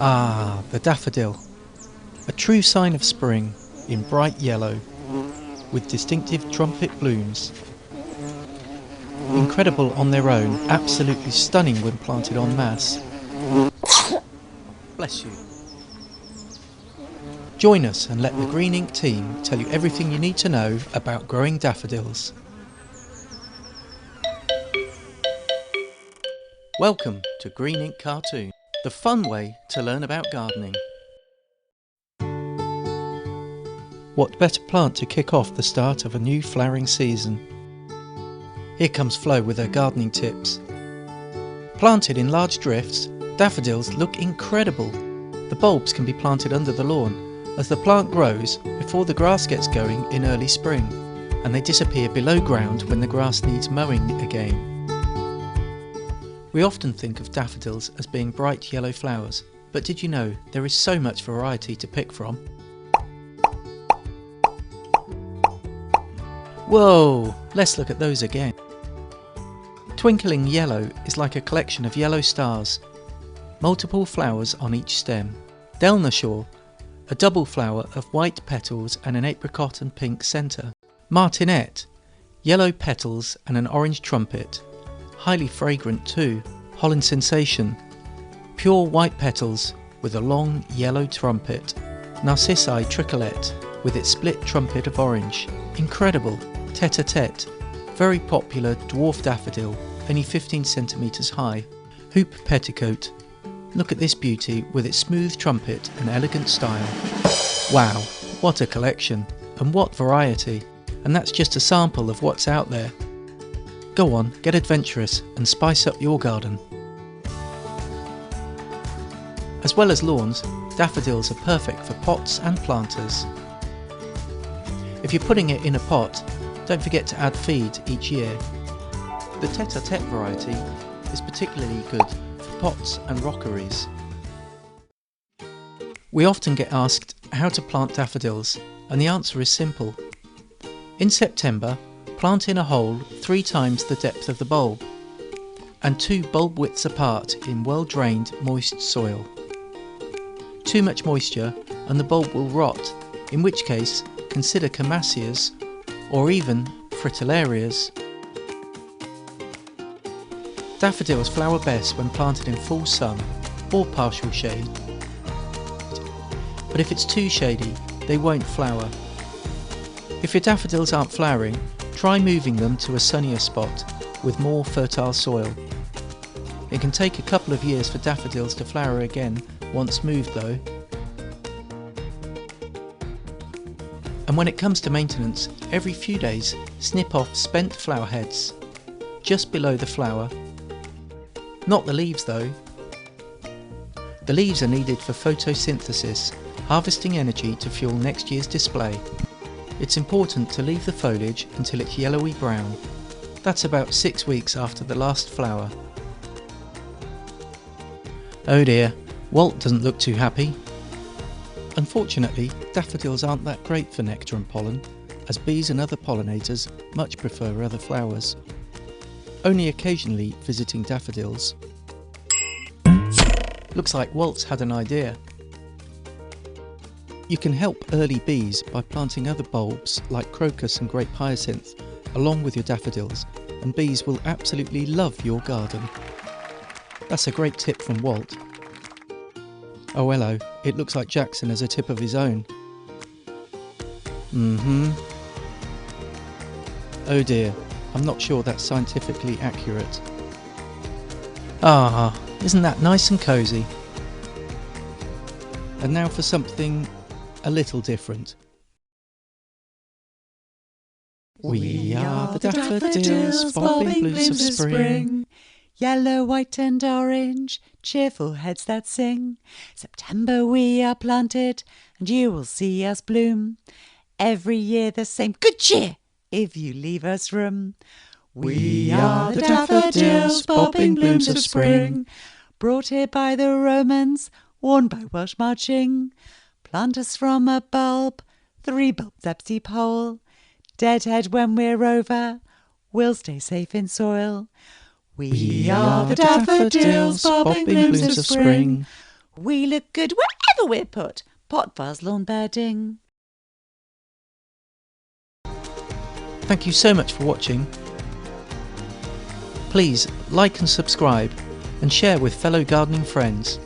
Ah, the daffodil. A true sign of spring, in bright yellow, with distinctive trumpet blooms. Incredible on their own, absolutely stunning when planted en masse. Bless you. Join us and let the Green Ink team tell you everything you need to know about growing daffodils. Welcome to Green Ink Cartoon, the fun way to learn about gardening. What better plant to kick off the start of a new flowering season? Here comes Flo with her gardening tips. Planted in large drifts, daffodils look incredible. The bulbs can be planted under the lawn as the plant grows before the grass gets going in early spring, and they disappear below ground when the grass needs mowing again. We often think of daffodils as being bright yellow flowers, but did you know there is so much variety to pick from? Whoa, let's look at those again. Twinkling yellow is like a collection of yellow stars, multiple flowers on each stem. Delnashaw, a double flower of white petals and an apricot and pink centre. Martinet, yellow petals and an orange trumpet, highly fragrant too. Holland Sensation, pure white petals with a long yellow trumpet. Narcissi Tricolette, with its split trumpet of orange. Incredible. Tete-a-tete, very popular dwarf daffodil, only 15 centimetres high. Hoop Petticoat, look at this beauty with its smooth trumpet and elegant style. Wow, what a collection, and what variety, and that's just a sample of what's out there. Go on, get adventurous and spice up your garden. As well as lawns, daffodils are perfect for pots and planters. If you're putting it in a pot, don't forget to add feed each year. The tete-a-tete variety is particularly good for pots and rockeries. We often get asked how to plant daffodils, and the answer is simple. In September, plant in a hole 3 times the depth of the bulb, and 2 bulb widths apart in well-drained, moist soil. Too much moisture and the bulb will rot, in which case consider Camasias or even Fritillarias. Daffodils flower best when planted in full sun or partial shade, but if it's too shady, they won't flower. If your daffodils aren't flowering, try moving them to a sunnier spot with more fertile soil. It can take a couple of years for daffodils to flower again once moved though. And when it comes to maintenance, every few days snip off spent flower heads, just below the flower. Not the leaves though. The leaves are needed for photosynthesis, harvesting energy to fuel next year's display. It's important to leave the foliage until it's yellowy brown. That's about 6 weeks after the last flower. Oh dear, Walt doesn't look too happy. Unfortunately, daffodils aren't that great for nectar and pollen, as bees and other pollinators much prefer other flowers. Only occasionally visiting daffodils. Looks like Walt's had an idea. You can help early bees by planting other bulbs like crocus and grape hyacinth along with your daffodils, and bees will absolutely love your garden. That's a great tip from Walt. Oh hello, it looks like Jackson has a tip of his own. Oh dear, I'm not sure that's scientifically accurate. Ah, isn't that nice and cosy? And now for something a little different. We are the daffodils, bobbing blooms of spring. Yellow, white and orange, cheerful heads that sing. September we are planted, and you will see us bloom. Every year the same good cheer, if you leave us room. We are the daffodils, bobbing blooms of spring. Brought here by the Romans, worn by Welsh marching. Plant us from a bulb, 3 bulbs empty pole. Deadhead when we're over, we'll stay safe in soil. We are the daffodils, bobbing blooms of spring. We look good wherever we're put. Pot, vase, lawn bedding. Thank you so much for watching. Please like and subscribe and share with fellow gardening friends.